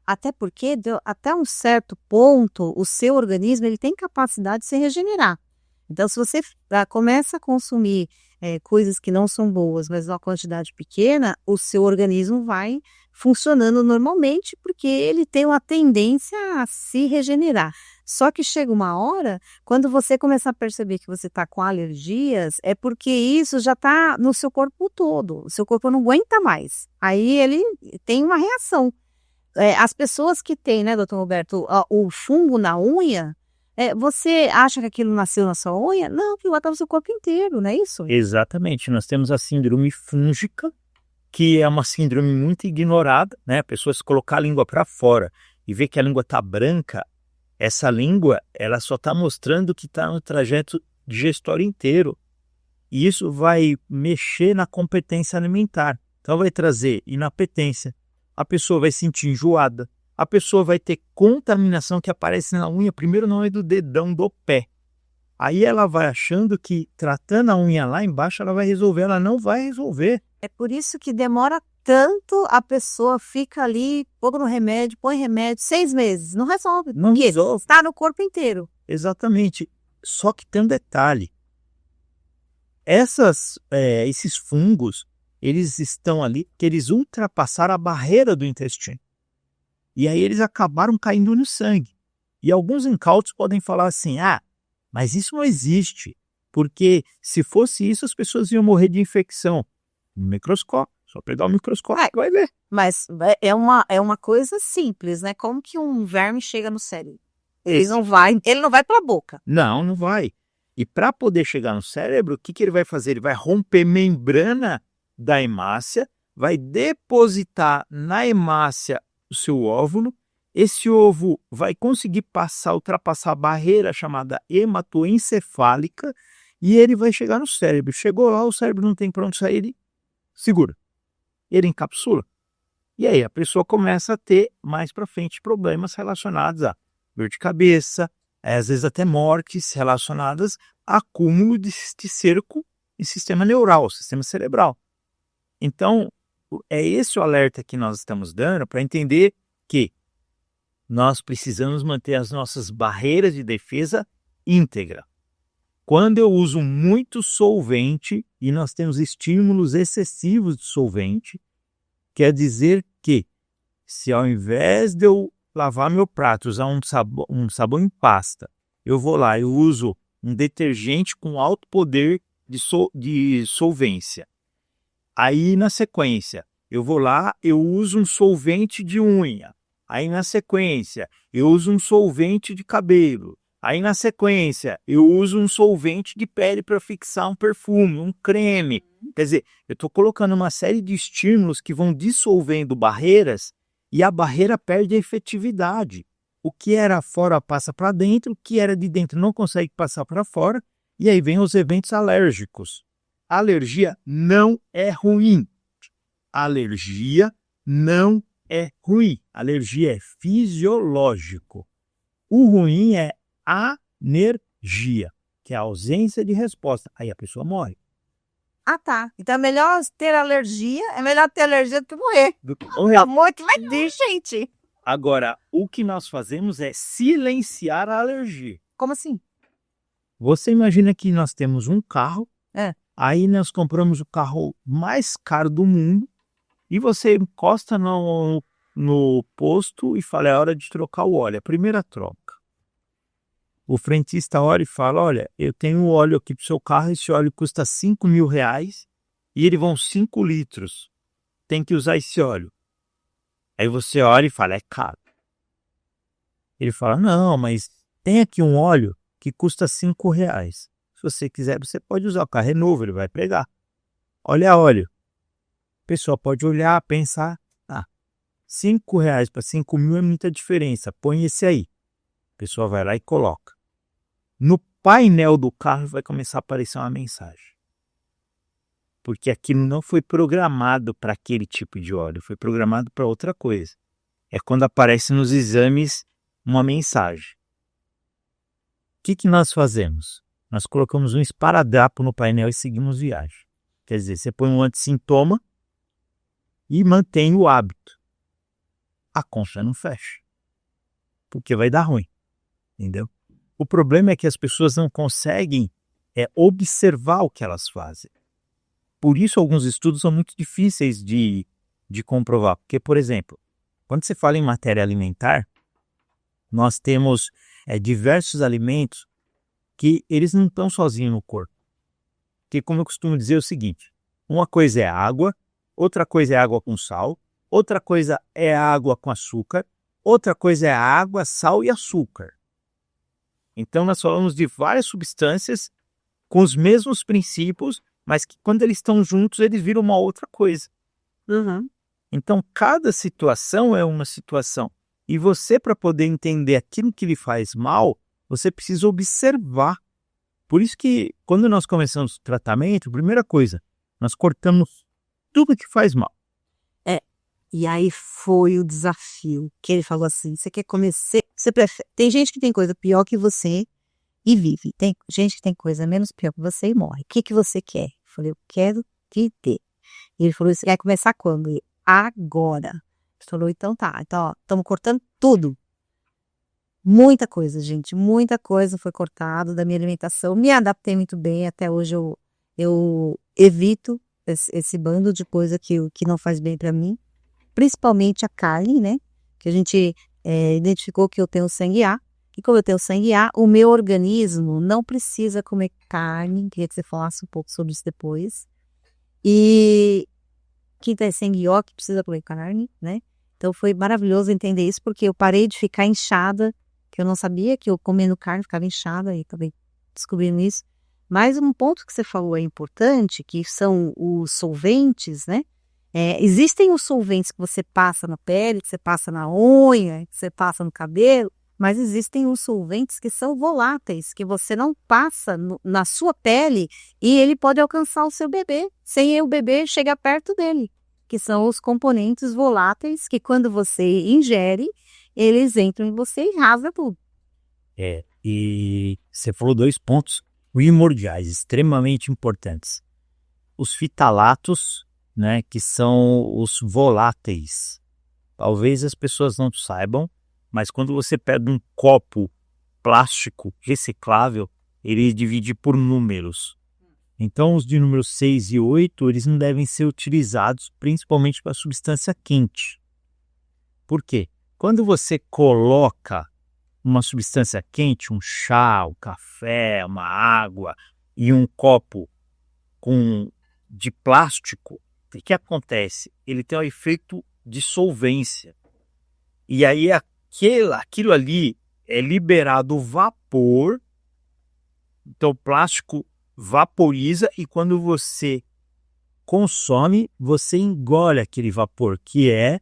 Até porque, até um certo ponto, o seu organismo ele tem capacidade de se regenerar. Então, se você começa a consumir coisas que não são boas, mas uma quantidade pequena, o seu organismo vai funcionando normalmente, porque ele tem uma tendência a se regenerar. Só que chega uma hora, quando você começar a perceber que você está com alergias, é porque isso já está no seu corpo todo. O seu corpo não aguenta mais. Aí ele tem uma reação. As pessoas que têm, né, doutor Roberto, o fungo na unha, você acha que aquilo nasceu na sua unha? Não, aquilo está no seu corpo inteiro, não é isso? Exatamente. Nós temos a síndrome fúngica, que é uma síndrome muito ignorada, né? A pessoa se colocar a língua para fora e ver que a língua está branca, essa língua ela só está mostrando que está no trajeto digestório inteiro. E isso vai mexer na competência alimentar. Então vai trazer inapetência. A pessoa vai sentir enjoada, a pessoa vai ter contaminação que aparece na unha, primeiro não é do dedão do pé. Aí ela vai achando que tratando a unha lá embaixo ela vai resolver, ela não vai resolver. É por isso que demora tanto, a pessoa fica ali, põe remédio, 6 meses, não resolve. Não Porque resolve. está no corpo inteiro. Exatamente. Só que tem um detalhe. Esses fungos, eles estão ali, que eles ultrapassaram a barreira do intestino. E aí eles acabaram caindo no sangue. E alguns incautos podem falar assim, mas isso não existe, porque se fosse isso as pessoas iam morrer de infecção. No microscópio, só pegar o microscópio que vai ver. Mas é uma coisa simples, né? Como que um verme chega no cérebro? Ele não vai para a boca. Não vai. E para poder chegar no cérebro, o que ele vai fazer? Ele vai romper membrana da hemácia, vai depositar na hemácia o seu óvulo, esse ovo vai conseguir ultrapassar a barreira chamada hematoencefálica e ele vai chegar no cérebro. Chegou lá, o cérebro não tem para onde sair, ele segura, ele encapsula. E aí a pessoa começa a ter mais para frente problemas relacionados a dor de cabeça, às vezes até mortes relacionadas a acúmulo de cerco em sistema neural, sistema cerebral. Então, é esse o alerta que nós estamos dando para entender que nós precisamos manter as nossas barreiras de defesa íntegra. Quando eu uso muito solvente e nós temos estímulos excessivos de solvente, quer dizer que se ao invés de eu lavar meu prato, usar um sabão em pasta, eu vou lá e uso um detergente com alto poder de solvência. Aí, na sequência, eu vou lá, eu uso um solvente de unha. Aí, na sequência, eu uso um solvente de cabelo. Aí, na sequência, eu uso um solvente de pele para fixar um perfume, um creme. Quer dizer, eu estou colocando uma série de estímulos que vão dissolvendo barreiras e a barreira perde a efetividade. O que era fora passa para dentro, o que era de dentro não consegue passar para fora, e aí vem os eventos alérgicos. A alergia não é ruim. A alergia não é ruim. A alergia é fisiológico. O ruim é anergia, que é a ausência de resposta. Aí a pessoa morre. Tá. Então é melhor ter alergia do que morrer. Muito mais triste, gente. Agora, o que nós fazemos é silenciar a alergia. Como assim? Você imagina que nós temos um carro, Aí nós compramos o carro mais caro do mundo e você encosta no posto e fala, é hora de trocar o óleo, a primeira troca. O frentista olha e fala, olha, eu tenho um óleo aqui para o seu carro, esse óleo custa R$5.000 e ele vão 5 litros. Tem que usar esse óleo. Aí você olha e fala, é caro. Ele fala, não, mas tem aqui um óleo que custa R$5. Se você quiser, você pode usar, o carro é novo, ele vai pegar. Olha óleo. A pessoa pode olhar, pensar, R$5 para 5.000 é muita diferença, põe esse aí. A pessoa vai lá e coloca. No painel do carro vai começar a aparecer uma mensagem. Porque aquilo não foi programado para aquele tipo de óleo, foi programado para outra coisa. É quando aparece nos exames uma mensagem. O que nós fazemos? Nós colocamos um esparadrapo no painel e seguimos viagem. Quer dizer, você põe um antissintoma e mantém o hábito. A conta não fecha, porque vai dar ruim, entendeu? O problema é que as pessoas não conseguem observar o que elas fazem. Por isso, alguns estudos são muito difíceis de comprovar. Porque, por exemplo, quando você fala em matéria alimentar, nós temos diversos alimentos que eles não estão sozinhos no corpo. Porque, como eu costumo dizer, é o seguinte: uma coisa é água, outra coisa é água com sal, outra coisa é água com açúcar, outra coisa é água, sal e açúcar. Então, nós falamos de várias substâncias com os mesmos princípios, mas que quando eles estão juntos, eles viram uma outra coisa. Uhum. Então, cada situação é uma situação. E você, para poder entender aquilo que lhe faz mal, você precisa observar. Por isso que, quando nós começamos o tratamento, primeira coisa, nós cortamos tudo que faz mal. E aí foi o desafio, que ele falou assim, você quer comer, você prefere, tem gente que tem coisa pior que você e vive, tem gente que tem coisa menos pior que você e morre. O que você quer? Eu falei, eu quero te ter. E ele falou, você quer começar quando? E agora. Ele falou, então tá, então ó, estamos cortando tudo. Muita coisa, gente, muita coisa foi cortada da minha alimentação, me adaptei muito bem, até hoje eu evito esse bando de coisa que não faz bem para mim. Principalmente a carne, né? Que a gente identificou que eu tenho sangue A. E como eu tenho sangue A, o meu organismo não precisa comer carne. Queria que você falasse um pouco sobre isso depois. E quem tem sangue O que precisa comer carne, né? Então foi maravilhoso entender isso, porque eu parei de ficar inchada, que eu não sabia que eu comendo carne ficava inchada, e acabei descobrindo isso. Mas um ponto que você falou é importante, que são os solventes, né? Existem os solventes que você passa na pele, que você passa na unha, que você passa no cabelo, mas existem os solventes que são voláteis, que você não passa na sua pele e ele pode alcançar o seu bebê, sem o bebê chegar perto dele, que são os componentes voláteis que quando você ingere, eles entram em você e rasga tudo. E você falou 2 pontos primordiais, extremamente importantes. Os fitalatos, né, que são os voláteis. Talvez as pessoas não saibam, mas quando você pega um copo plástico reciclável, ele divide por números. Então, os de número 6 e 8, eles não devem ser utilizados principalmente para substância quente. Por quê? Quando você coloca uma substância quente, um chá, um café, uma água e um copo de plástico, o que acontece? Ele tem um efeito de solvência. E aí aquilo ali é liberado vapor. Então o plástico vaporiza e quando você consome, você engole aquele vapor, que é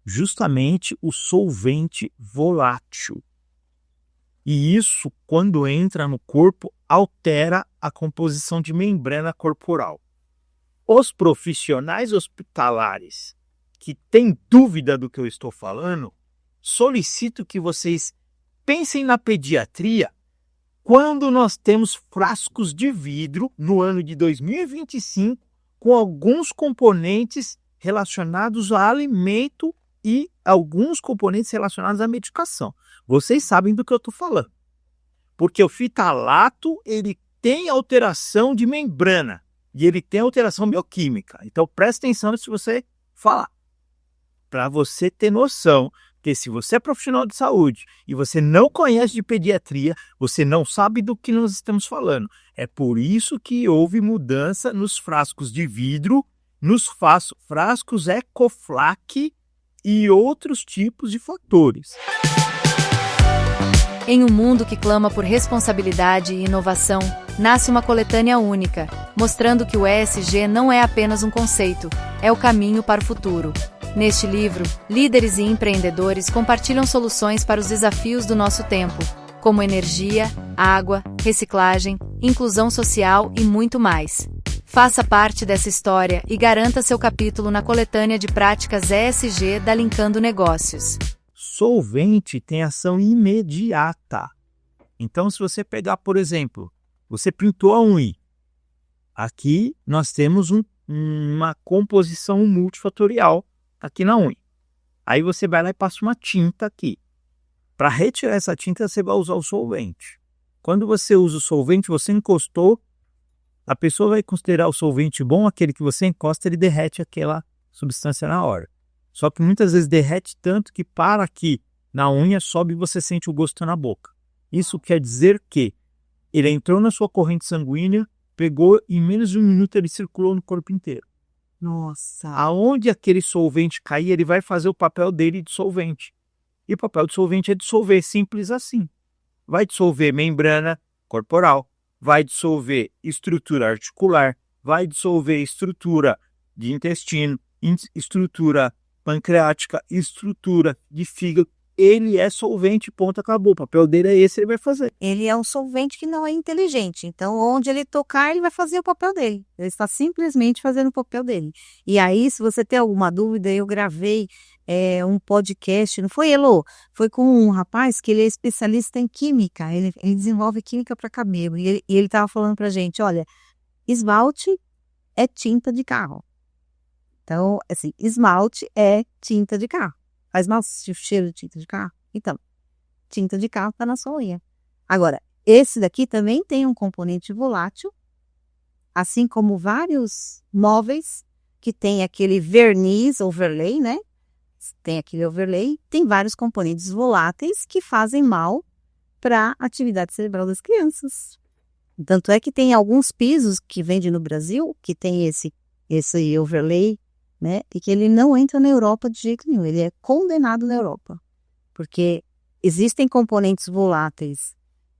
justamente o solvente volátil. E isso, quando entra no corpo, altera a composição de membrana corporal. Os profissionais hospitalares que têm dúvida do que eu estou falando, solicito que vocês pensem na pediatria quando nós temos frascos de vidro no ano de 2025 com alguns componentes relacionados a alimento e alguns componentes relacionados à medicação. Vocês sabem do que eu estou falando. Porque o fitalato, ele tem alteração de membrana. E ele tem alteração bioquímica. Então, presta atenção se você falar. Para você ter noção que se você é profissional de saúde e você não conhece de pediatria, você não sabe do que nós estamos falando. É por isso que houve mudança nos frascos de vidro, nos frascos Ecoflac e outros tipos de fatores. Em um mundo que clama por responsabilidade e inovação, nasce uma coletânea única, mostrando que o ESG não é apenas um conceito, é o caminho para o futuro. Neste livro, líderes e empreendedores compartilham soluções para os desafios do nosso tempo, como energia, água, reciclagem, inclusão social e muito mais. Faça parte dessa história e garanta seu capítulo na coletânea de práticas ESG da Linkando Negócios. Solvente tem ação imediata. Então, se você pegar, por exemplo, você pintou a unha. Aqui nós temos uma composição multifatorial aqui na unha. Aí você vai lá e passa uma tinta aqui. Para retirar essa tinta, você vai usar o solvente. Quando você usa o solvente, você encostou, a pessoa vai considerar o solvente bom, aquele que você encosta, ele derrete aquela substância na hora. Só que muitas vezes derrete tanto que para aqui na unha sobe e você sente o gosto na boca. Isso quer dizer que ele entrou na sua corrente sanguínea, pegou e em menos de 1 minuto ele circulou no corpo inteiro. Nossa. Aonde aquele solvente cair, ele vai fazer o papel dele de solvente. E o papel de solvente é dissolver, simples assim. Vai dissolver membrana corporal, vai dissolver estrutura articular, vai dissolver estrutura de intestino, estrutura pancreática, estrutura de fígado. Ele é solvente, ponto, acabou. O papel dele é esse, ele vai fazer. Ele é um solvente que não é inteligente. Então, onde ele tocar, ele vai fazer o papel dele. Ele está simplesmente fazendo o papel dele. E aí, se você tem alguma dúvida, eu gravei um podcast, não foi, Elô? Foi com um rapaz que ele é especialista em química. Ele desenvolve química para cabelo. E ele estava falando para a gente, olha, esmalte é tinta de carro. Então, assim, esmalte é tinta de carro. Faz mal o cheiro de tinta de carro? Então, tinta de carro está na sua unha. Agora, esse daqui também tem um componente volátil, assim como vários móveis que tem aquele verniz, overlay, né? Tem aquele overlay, tem vários componentes voláteis que fazem mal para a atividade cerebral das crianças. Tanto é que tem alguns pisos que vendem no Brasil que tem esse overlay, né? E que ele não entra na Europa de jeito nenhum, ele é condenado na Europa, porque existem componentes voláteis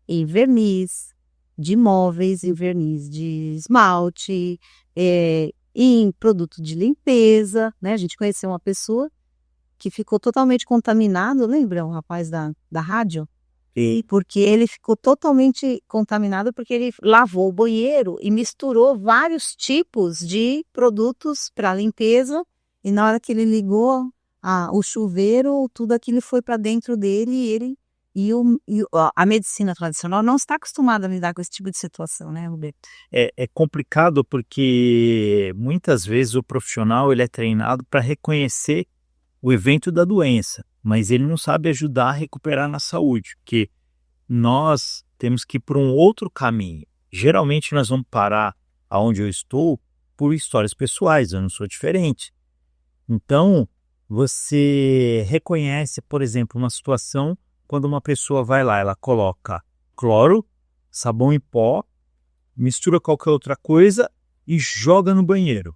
em verniz de móveis, em verniz de esmalte, em produto de limpeza, né? A gente conheceu uma pessoa que ficou totalmente contaminado, lembra um rapaz da rádio? E Porque ele ficou totalmente contaminado porque ele lavou o banheiro e misturou vários tipos de produtos para limpeza e na hora que ele ligou o chuveiro, tudo aquilo foi para dentro dele e a medicina tradicional não está acostumada a lidar com esse tipo de situação, né, Roberto? é complicado porque muitas vezes o profissional ele é treinado para reconhecer o evento da doença, mas ele não sabe ajudar a recuperar na saúde, porque nós temos que ir por um outro caminho. Geralmente nós vamos parar aonde eu estou por histórias pessoais, eu não sou diferente. Então, você reconhece, por exemplo, uma situação quando uma pessoa vai lá, ela coloca cloro, sabão em pó, mistura qualquer outra coisa e joga no banheiro.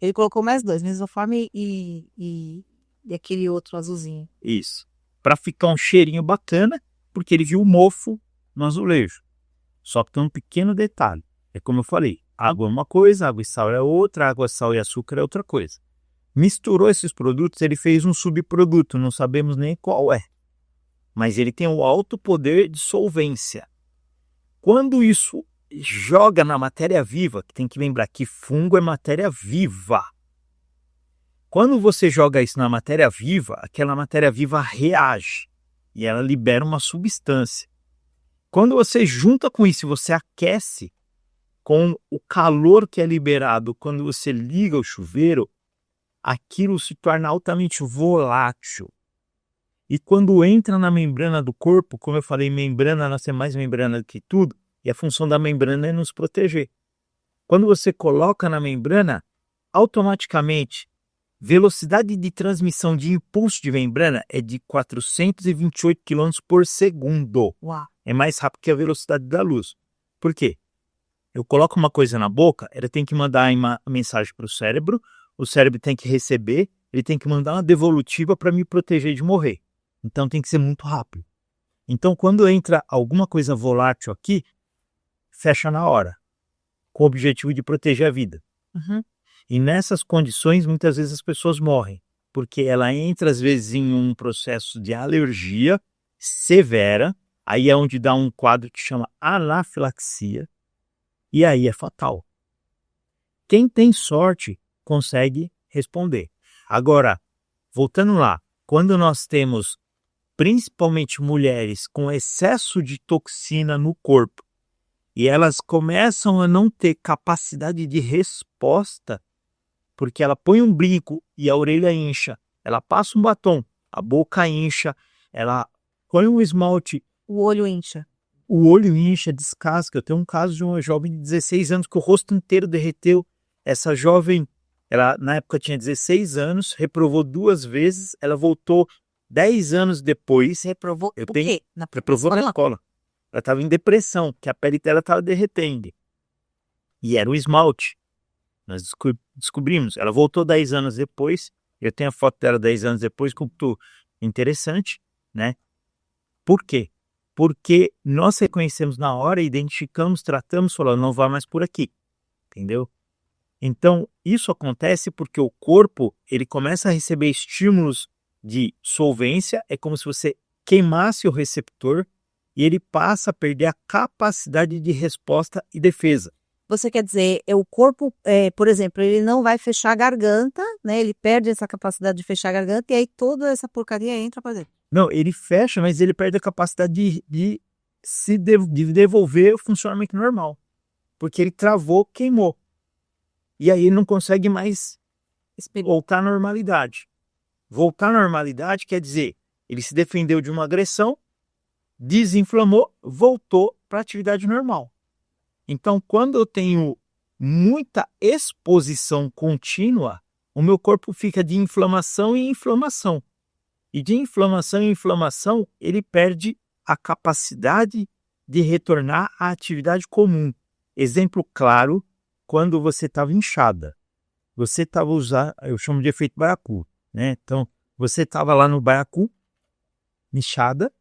Ele colocou mais 2, mesoforme e aquele outro azulzinho. Isso. Para ficar um cheirinho bacana, porque ele viu o mofo no azulejo. Só que tem um pequeno detalhe. É como eu falei, água é uma coisa, água e sal é outra, água, sal e açúcar é outra coisa. Misturou esses produtos, ele fez um subproduto, não sabemos nem qual é. Mas ele tem um alto poder de solvência. Quando isso joga na matéria viva, que tem que lembrar que fungo é matéria viva. Quando você joga isso na matéria viva, aquela matéria viva reage e ela libera uma substância. Quando você junta com isso, você aquece com o calor que é liberado quando você liga o chuveiro, aquilo se torna altamente volátil. E quando entra na membrana do corpo, como eu falei, membrana, nós temos mais membrana do que tudo, e a função da membrana é nos proteger. Quando você coloca na membrana, automaticamente, velocidade de transmissão de impulso de membrana é de 428 km por segundo. Uau. É mais rápido que a velocidade da luz. Por quê? Eu coloco uma coisa na boca, ela tem que mandar uma mensagem para o cérebro tem que receber, ele tem que mandar uma devolutiva para me proteger de morrer. Então tem que ser muito rápido. Então quando entra alguma coisa volátil aqui, fecha na hora, com o objetivo de proteger a vida. Uhum. E nessas condições, muitas vezes as pessoas morrem, porque ela entra às vezes em um processo de alergia severa, aí é onde dá um quadro que chama anafilaxia, e aí é fatal. Quem tem sorte consegue responder. Agora, voltando lá, quando nós temos principalmente mulheres com excesso de toxina no corpo, e elas começam a não ter capacidade de resposta, porque ela põe um brinco e a orelha incha, ela passa um batom, a boca incha, ela põe um esmalte, O olho incha. o olho incha, descasca. Eu tenho um caso de uma jovem de 16 anos que o rosto inteiro derreteu. Essa jovem, ela na época tinha 16 anos, reprovou 2 vezes, ela voltou 10 anos depois. Reprovou Eu o tenho- quê? Reprovou na escola. Ela estava em depressão, que a pele dela estava derretendo. E era o esmalte. Nós descobrimos. Ela voltou 10 anos depois. Eu tenho a foto dela 10 anos depois, com tudo interessante, né? Por quê? Porque nós reconhecemos na hora, identificamos, tratamos, falando, não vá mais por aqui. Entendeu? Então, isso acontece porque o corpo, ele começa a receber estímulos de solvência, é como se você queimasse o receptor e ele passa a perder a capacidade de resposta e defesa. Você quer dizer, o corpo, por exemplo, ele não vai fechar a garganta, né? Ele perde essa capacidade de fechar a garganta e aí toda essa porcaria entra para dentro. Não, ele fecha, mas ele perde a capacidade de devolver o funcionamento normal. Porque ele travou, queimou. E aí ele não consegue mais voltar à normalidade. Voltar à normalidade quer dizer, ele se defendeu de uma agressão, desinflamou, voltou para a atividade normal. Então, quando eu tenho muita exposição contínua, o meu corpo fica de inflamação em inflamação. E de inflamação em inflamação, ele perde a capacidade de retornar à atividade comum. Exemplo claro, quando você estava inchada. Você estava usando, eu chamo de efeito baiacu, né? Então, você estava lá no baiacu, inchada,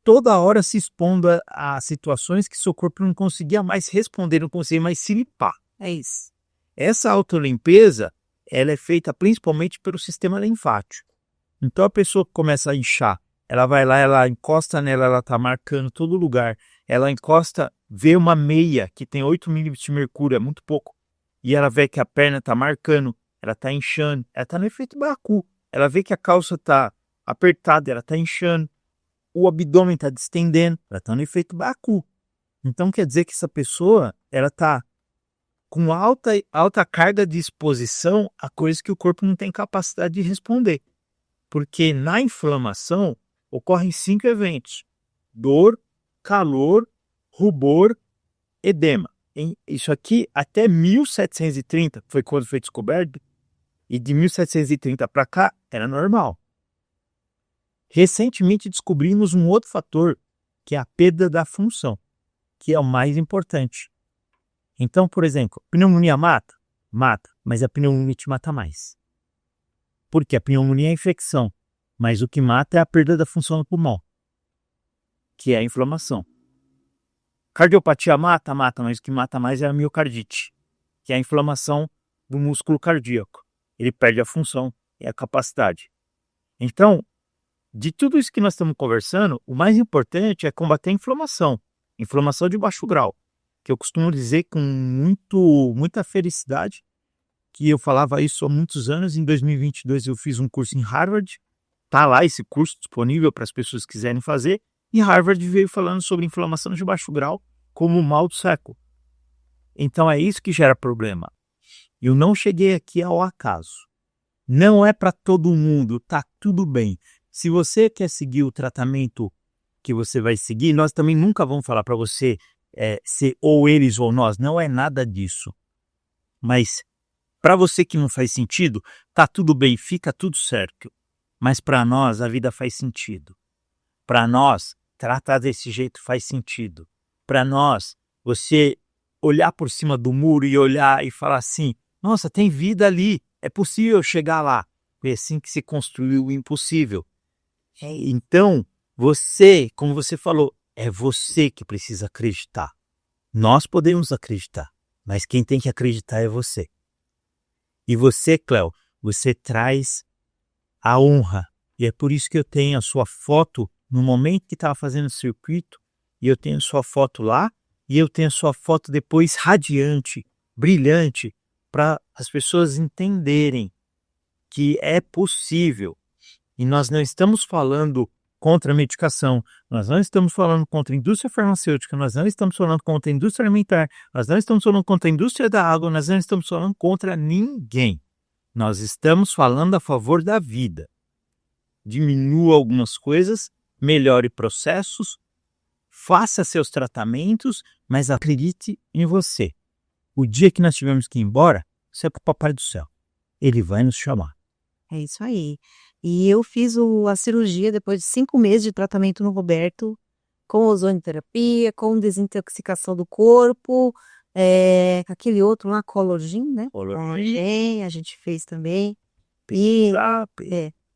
toda hora se expondo a situações que seu corpo não conseguia mais responder, não conseguia mais se limpar. É isso. Essa autolimpeza, ela é feita principalmente pelo sistema linfático. Então a pessoa que começa a inchar, ela vai lá, ela encosta nela, ela está marcando todo lugar. Ela encosta, vê uma meia que tem 8 milímetros de mercúrio, é muito pouco. E ela vê que a perna está marcando, ela está inchando, ela está no efeito baiacu. Ela vê que a calça está apertada, ela está inchando. O abdômen está distendendo, ela está no efeito baiacu. Então quer dizer que essa pessoa, ela está com alta carga de exposição a coisas que o corpo não tem capacidade de responder. Porque na inflamação ocorrem 5 eventos: dor, calor, rubor, edema. Isso aqui até 1730 foi quando foi descoberto, e de 1730 para cá era normal. Recentemente descobrimos um outro fator, que é a perda da função, que é o mais importante. Então, por exemplo, pneumonia mata? Mata, mas a pneumonia te mata mais. Porque a pneumonia é infecção, mas o que mata é a perda da função do pulmão, que é a inflamação. Cardiopatia mata, mas o que mata mais é a miocardite, que é a inflamação do músculo cardíaco. Ele perde a função e a capacidade. Então, de tudo isso que nós estamos conversando, o mais importante é combater a inflamação de baixo grau, que eu costumo dizer com muita felicidade, que eu falava isso há muitos anos. Em 2022 eu fiz um curso em Harvard, está lá esse curso disponível para as pessoas que quiserem fazer, e Harvard veio falando sobre inflamação de baixo grau como mal do século. Então é isso que gera problema. Eu não cheguei aqui ao acaso. Não é para todo mundo, tá tudo bem. Se você quer seguir o tratamento que você vai seguir, nós também nunca vamos falar para você ser ou eles ou nós, não é nada disso. Mas para você que não faz sentido, tá tudo bem, fica tudo certo. Mas para nós a vida faz sentido. Para nós, tratar desse jeito faz sentido. Para nós, você olhar por cima do muro e olhar e falar assim, nossa, tem vida ali, é possível chegar lá. Foi assim que se construiu o impossível. Então, você, como você falou, é você que precisa acreditar. Nós podemos acreditar, mas quem tem que acreditar é você. E você, Cléo, você traz a honra. E é por isso que eu tenho a sua foto no momento que estava fazendo o circuito, e eu tenho a sua foto lá, e eu tenho a sua foto depois radiante, brilhante, para as pessoas entenderem que é possível. E nós não estamos falando contra a medicação, nós não estamos falando contra a indústria farmacêutica, nós não estamos falando contra a indústria alimentar, nós não estamos falando contra a indústria da água, nós não estamos falando contra ninguém. Nós estamos falando a favor da vida. Diminua algumas coisas, melhore processos, faça seus tratamentos, mas acredite em você. O dia que nós tivermos que ir embora, isso é para o Papai do Céu. Ele vai nos chamar. É isso aí. E eu fiz a cirurgia depois de 5 meses de tratamento no Roberto, com ozonioterapia, com desintoxicação do corpo, aquele outro lá, Colorgin, né? Colorgin, a gente fez também. E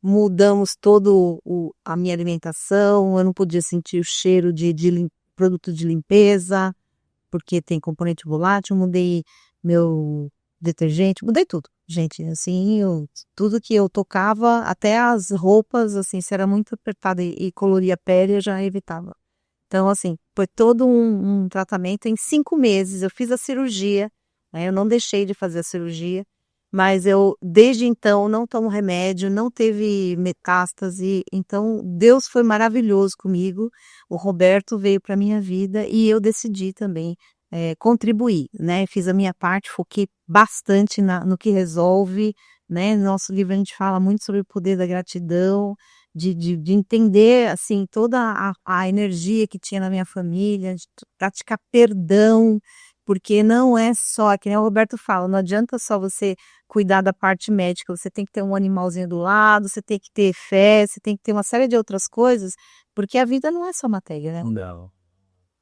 mudamos todo a minha alimentação, eu não podia sentir o cheiro de produto de limpeza, porque tem componente volátil, mudei meu detergente, mudei tudo. Gente, assim, tudo que eu tocava, até as roupas, assim, se era muito apertada e coloria a pele, eu já evitava. Então, assim, foi todo um tratamento em 5 meses. Eu fiz a cirurgia, né? Eu não deixei de fazer a cirurgia, mas eu, desde então, não tomo remédio, não teve metástase. Então, Deus foi maravilhoso comigo. O Roberto veio para minha vida e eu decidi também contribuir, né? Fiz a minha parte, foquei bastante no que resolve, né? No nosso livro a gente fala muito sobre o poder da gratidão, de entender, assim, toda a energia que tinha na minha família, de praticar perdão, porque não é só, que nem o Roberto fala, não adianta só você cuidar da parte médica, você tem que ter um animalzinho do lado, você tem que ter fé, você tem que ter uma série de outras coisas, porque a vida não é só matéria, né? Não.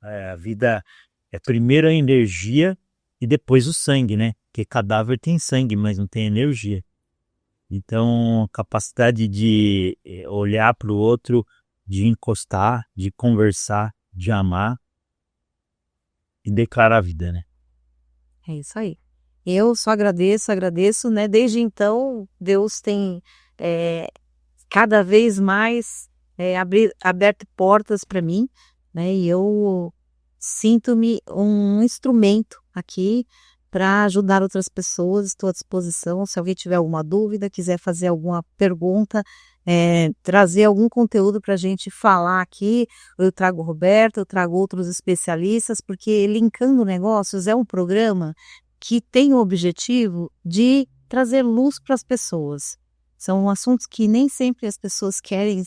A vida é primeiro a energia e depois o sangue, né? Porque cadáver tem sangue, mas não tem energia. Então, a capacidade de olhar para o outro, de encostar, de conversar, de amar e declarar a vida, né? É isso aí. Eu só agradeço, né? Desde então, Deus tem cada vez mais aberto portas para mim, né? E eu sinto-me um instrumento aqui para ajudar outras pessoas. Estou à disposição. Se alguém tiver alguma dúvida, quiser fazer alguma pergunta, trazer algum conteúdo para a gente falar aqui, eu trago o Roberto, eu trago outros especialistas, porque Linkando Negócios é um programa que tem o objetivo de trazer luz para as pessoas. São assuntos que nem sempre as pessoas querem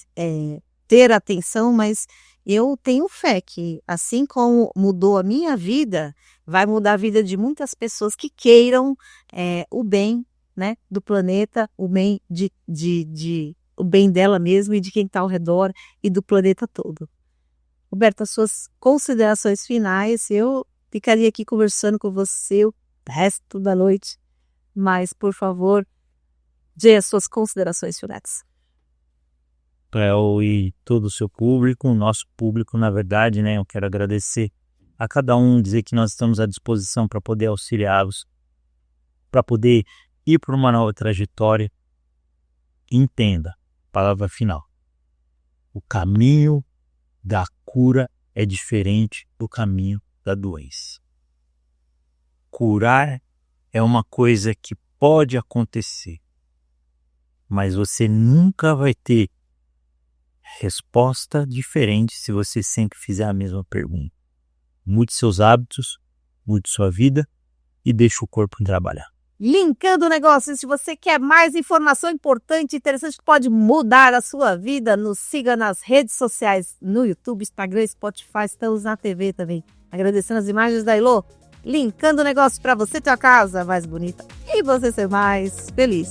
ter atenção, mas eu tenho fé que, assim como mudou a minha vida, vai mudar a vida de muitas pessoas que queiram o bem, né, do planeta, o bem o bem dela mesma e de quem está ao redor e do planeta todo. Roberto, as suas considerações finais, eu ficaria aqui conversando com você o resto da noite, mas, por favor, dê as suas considerações finais. E todo o seu público, o nosso público, na verdade, né? Eu quero agradecer a cada um, dizer que nós estamos à disposição para poder auxiliá-los, para poder ir para uma nova trajetória. Entenda, palavra final. O caminho da cura é diferente do caminho da doença. Curar é uma coisa que pode acontecer, mas você nunca vai ter resposta diferente se você sempre fizer a mesma pergunta. Mude seus hábitos, mude sua vida e deixe o corpo trabalhar. Linkando Negócios, se você quer mais informação importante e interessante que pode mudar a sua vida, nos siga nas redes sociais, no YouTube, Instagram, Spotify, estamos na TV também. Agradecendo as imagens da Ilô. Linkando Negócios para você ter a casa mais bonita e você ser mais feliz.